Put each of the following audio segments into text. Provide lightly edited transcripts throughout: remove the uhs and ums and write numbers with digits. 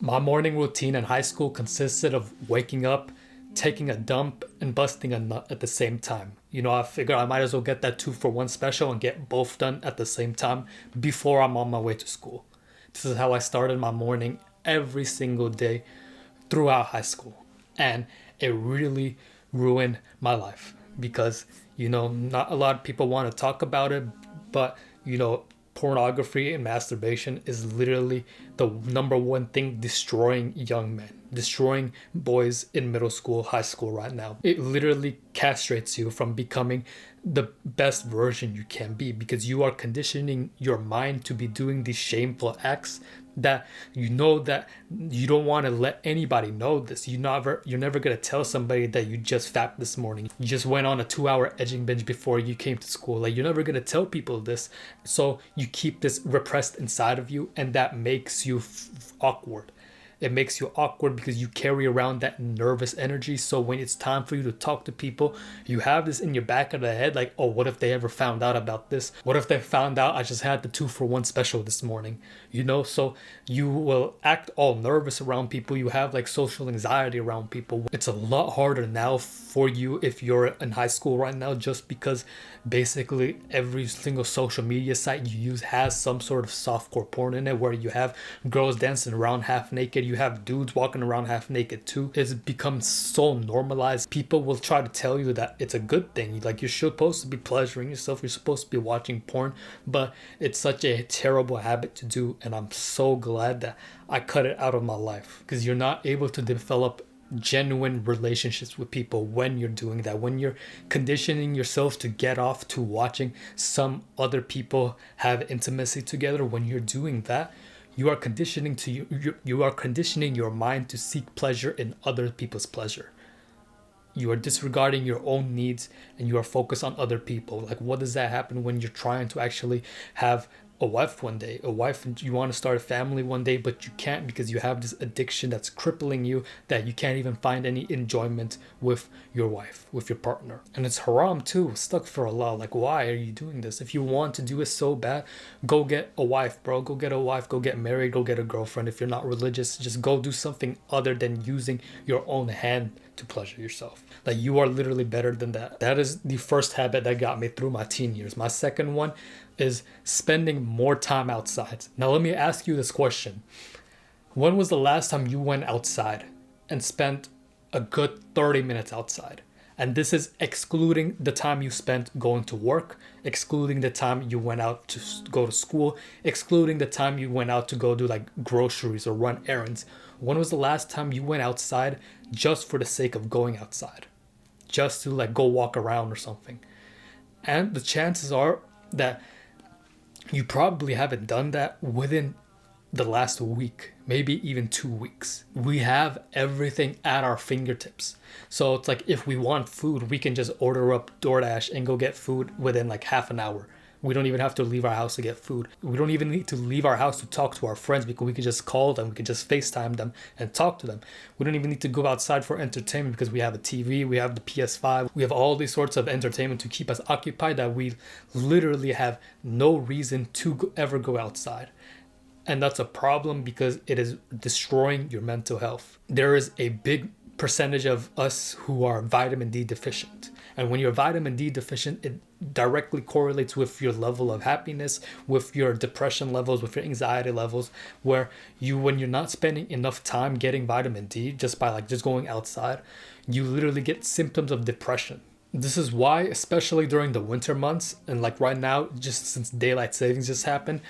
My morning routine in high school consisted of waking up, taking a dump, and busting a nut at the same time. I figured I might as well get that 2-for-1 special and get both done at the same time before I'm on my way to school. This is how I started my morning every single day throughout high school. And it really ruined my life because, not a lot of people want to talk about it, but, pornography and masturbation is literally the number one thing destroying young men, destroying boys in middle school, high school right now. It literally castrates you from becoming the best version you can be because you are conditioning your mind to be doing these shameful acts that that you don't want to let anybody know this. You're never gonna tell somebody that you just fapped this morning. You just went on a 2-hour edging binge before you came to school. Like, you're never gonna tell people this. So you keep this repressed inside of you, and that makes you awkward. It makes you awkward because you carry around that nervous energy. So when it's time for you to talk to people, you have this in your back of the head, like, oh, what if they ever found out about this? What if they found out I just had the 2-for-1 special this morning? So you will act all nervous around people. You have like social anxiety around people. It's a lot harder now for you if you're in high school right now, just because basically every single social media site you use has some sort of softcore porn in it, where you have girls dancing around half naked, you have dudes walking around half naked too. It's become so normalized. People will try to tell you that it's a good thing, like you're supposed to be pleasuring yourself, you're supposed to be watching porn, but it's such a terrible habit to do. And I'm so glad that I cut it out of my life, because you're not able to develop genuine relationships with people when you're doing that, when you're conditioning yourself to get off to watching some other people have intimacy together. When you're doing that, you are you are conditioning your mind to seek pleasure in other people's pleasure. You are disregarding your own needs and you are focused on other people. Like, what does that happen when you're trying to actually have a wife one day? You want to start a family one day, but you can't because you have this addiction that's crippling you, that you can't even find any enjoyment with your wife, with your partner. And it's haram too, stuck for Allah. Like, why are you doing this? If you want to do it so bad, go get a wife, bro. Go get a wife, go get married, go get a girlfriend. If you're not religious, just go do something other than using your own hand to pleasure yourself. Like, you are literally better than that. That is the first habit that got me through my teen years. My second one is spending more time outside. Now, let me ask you this question. When was the last time you went outside and spent a good 30 minutes outside? And this is excluding the time you spent going to work, excluding the time you went out to go to school, excluding the time you went out to go do like groceries or run errands. When was the last time you went outside just for the sake of going outside? Just to like go walk around or something? And the chances are that you probably haven't done that within the last week, maybe even 2 weeks. We have everything at our fingertips. So it's like, if we want food, we can just order up DoorDash and go get food within like half an hour. We don't even have to leave our house to get food. We don't even need to leave our house to talk to our friends, because we can just call them, we can just FaceTime them and talk to them. We don't even need to go outside for entertainment because we have a TV, we have the PS5, we have all these sorts of entertainment to keep us occupied that we literally have no reason to ever go outside. And that's a problem because it is destroying your mental health. There is a big percentage of us who are vitamin D deficient. And when you're vitamin D deficient, it directly correlates with your level of happiness, with your depression levels, with your anxiety levels, where when you're not spending enough time getting vitamin D just by just going outside, you literally get symptoms of depression. This is why, especially during the winter months, and like right now, just since daylight savings just happened,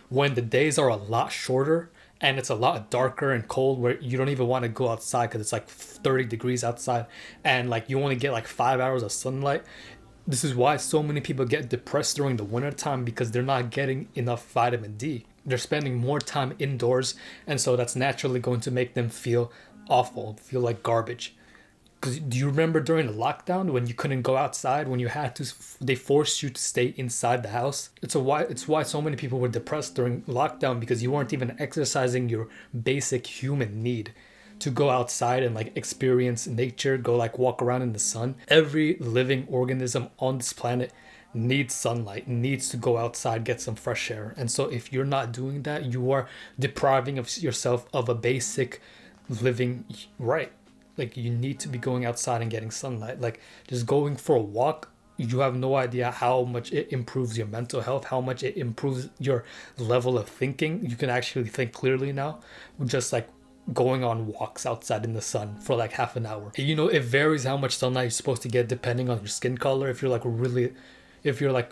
when the days are a lot shorter and it's a lot darker and cold, where you don't even want to go outside because it's like 30 degrees outside and like you only get like 5 hours of sunlight. This is why so many people get depressed during the winter time, because they're not getting enough vitamin D. They're spending more time indoors, and so that's naturally going to make them feel awful, feel like garbage. Because do you remember during the lockdown when you couldn't go outside, when you had to, they forced you to stay inside the house? It's why so many people were depressed during lockdown, because you weren't even exercising your basic human need to go outside and like experience nature, go like walk around in the sun. Every living organism on this planet needs sunlight, needs to go outside, get some fresh air. And so if you're not doing that, you are depriving of yourself of a basic living right. Like you need to be going outside and getting sunlight. Like just going for a walk, you have no idea how much it improves your mental health, how much it improves your level of thinking. You can actually think clearly now, just like going on walks outside in the sun for like half an hour. You know, it varies how much sunlight you're supposed to get depending on your skin color. If you're like really, if you're like,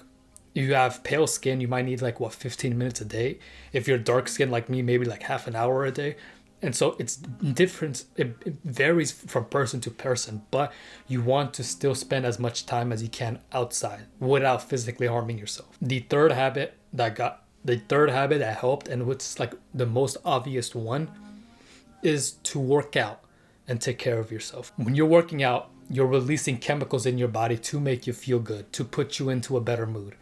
you have pale skin, you might need like what, 15 minutes a day. If you're dark skin like me, maybe like half an hour a day. And so it's different. It varies from person to person, but you want to still spend as much time as you can outside without physically harming yourself. The third habit that helped, and what's like the most obvious one, is to work out and take care of yourself. When you're working out, you're releasing chemicals in your body to make you feel good, to put you into a better mood.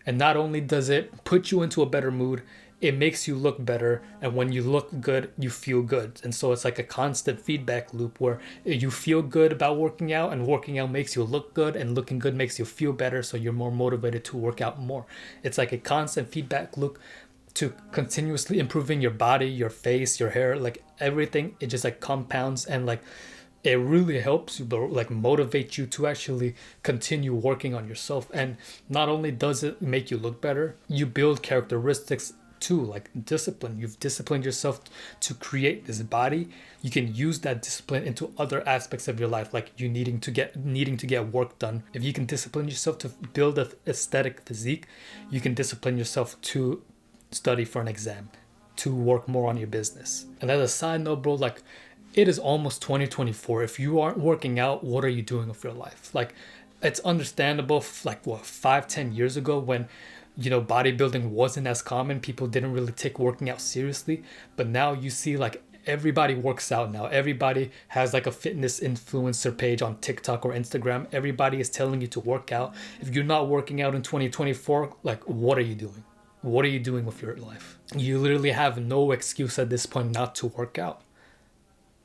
And not only does it put you into a better mood, it makes you look better. And when you look good, you feel good. And so it's like a constant feedback loop where you feel good about working out, and working out makes you look good, and looking good makes you feel better. So you're more motivated to work out more. It's like a constant feedback loop to continuously improving your body, your face, your hair, like everything. It just like compounds, and like it really helps you, like motivate you to actually continue working on yourself. And not only does it make you look better, you build characteristics too, like discipline. You've disciplined yourself to create this body. You can use that discipline into other aspects of your life, like you needing to get work done. If you can discipline yourself to build an aesthetic physique, you can discipline yourself to study for an exam, to work more on your business. And as a side note, bro, like it is almost 2024. If you aren't working out, what are you doing with your life? Like it's understandable, like what, 5-10 years ago, when you know bodybuilding wasn't as common, people didn't really take working out seriously. But now you see like everybody works out now. Everybody has like a fitness influencer page on TikTok or Instagram. Everybody is telling you to work out. If you're not working out in 2024, like what are you doing? What are you doing with your life? You literally have no excuse at this point not to work out.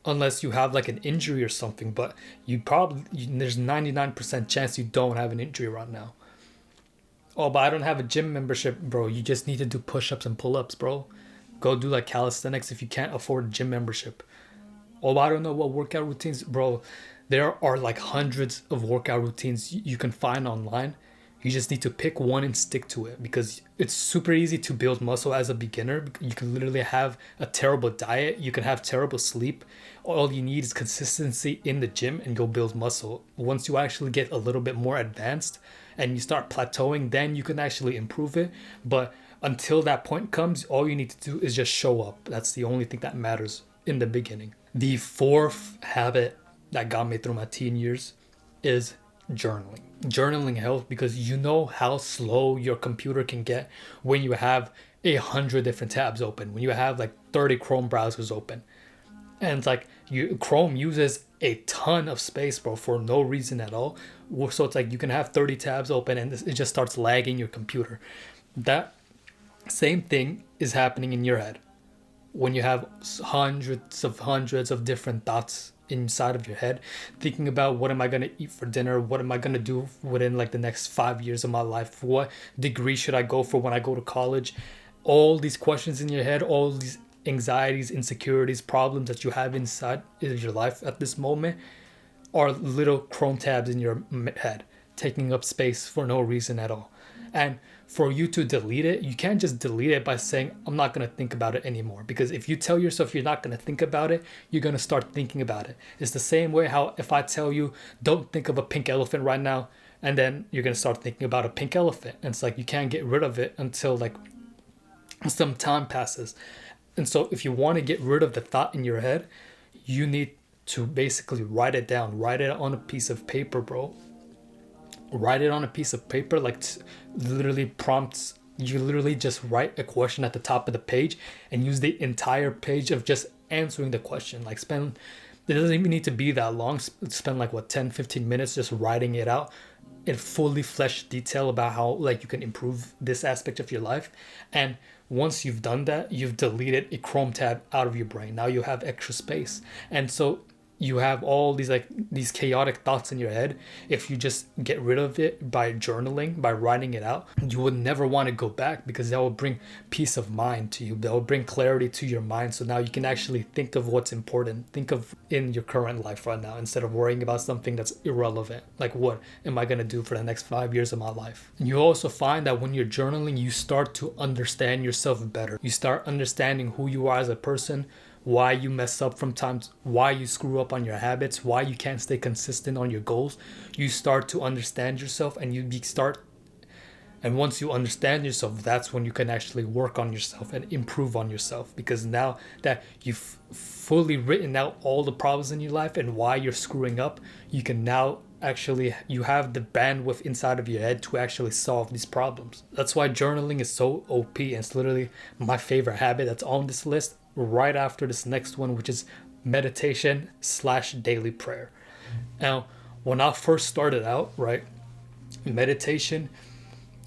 Unless you have like an injury or something, but there's 99% chance you don't have an injury right now. Oh, but I don't have a gym membership, bro. You just need to do push-ups and pull-ups, bro. Go do like calisthenics if you can't afford a gym membership. Oh, I don't know what workout routines, bro. There are like hundreds of workout routines you can find online. You just need to pick one and stick to it, because it's super easy to build muscle as a beginner. You can literally have a terrible diet. You can have terrible sleep. All you need is consistency in the gym and go build muscle. Once you actually get a little bit more advanced and you start plateauing, then you can actually improve it. But until that point comes, all you need to do is just show up. That's the only thing that matters in the beginning. The fourth habit that got me through my teen years is journaling. Journaling helps because you know how slow your computer can get when you have 100 different tabs open, when you have like 30 Chrome browsers open. And it's like Chrome uses a ton of space, bro, for no reason at all. So it's like you can have 30 tabs open and it just starts lagging your computer. That same thing is happening in your head when you have hundreds of different thoughts inside of your head, thinking about what am I going to eat for dinner, what am I going to do within like the next 5 years of my life, what degree should I go for when I go to college. All these questions in your head, all these anxieties, insecurities, problems that you have inside of your life at this moment are little Chrome tabs in your head, taking up space for no reason at all. And for you to delete it, you can't just delete it by saying, I'm not going to think about it anymore. Because if you tell yourself you're not going to think about it, you're going to start thinking about it. It's the same way how if I tell you, don't think of a pink elephant right now, and then you're going to start thinking about a pink elephant. And it's like you can't get rid of it until like some time passes. And so if you want to get rid of the thought in your head, you need to basically write it down. Write it on a piece of paper, bro. Write it on a piece of paper, like literally prompts. You literally just write a question at the top of the page and use the entire page of just answering the question. Like it doesn't even need to be that long. Spend like 10-15 minutes just writing it out in fully fleshed detail about how like you can improve this aspect of your life. And once you've done that, you've deleted a Chrome tab out of your brain. Now you have extra space. And so you have all these like these chaotic thoughts in your head. If you just get rid of it by journaling, by writing it out, you would never want to go back, because that will bring peace of mind to you. That will bring clarity to your mind, so now you can actually think of what's important, think of in your current life right now, instead of worrying about something that's irrelevant, like what am I going to do for the next 5 years of my life. And you also find that when you're journaling, you start to understand yourself better. You start understanding who you are as a person, why you mess up from times, why you screw up on your habits, why you can't stay consistent on your goals. You start to understand yourself, and and once you understand yourself, that's when you can actually work on yourself and improve on yourself, because now that you've fully written out all the problems in your life and why you're screwing up, you can now actually, you have the bandwidth inside of your head to actually solve these problems. That's why journaling is so OP, and it's literally my favorite habit that's on this list right after this next one, which is meditation/daily prayer. Now, when I first started out, right, meditation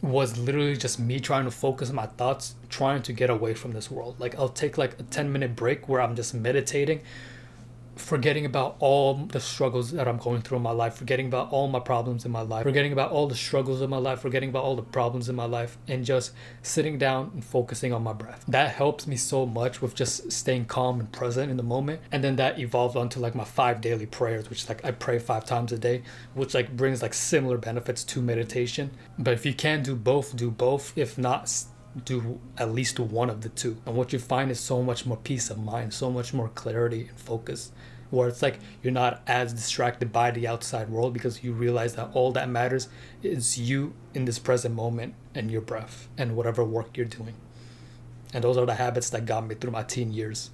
was literally just me trying to focus on my thoughts, trying to get away from this world. Like, I'll take like a 10-minute break where I'm just meditating, forgetting about all the struggles that I'm going through in my life, forgetting about all my problems in my life, forgetting about all the struggles of my life, forgetting about all the problems in my life, and just sitting down and focusing on my breath. That helps me so much with just staying calm and present in the moment. And then that evolved onto like my 5 daily prayers, which like I pray 5 times a day, which like brings like similar benefits to meditation. But if you can do both, do both. If not, do at least one of the two. And what you find is so much more peace of mind, so much more clarity and focus, where it's like you're not as distracted by the outside world, because you realize that all that matters is you in this present moment and your breath and whatever work you're doing. And those are the habits that got me through my teen years.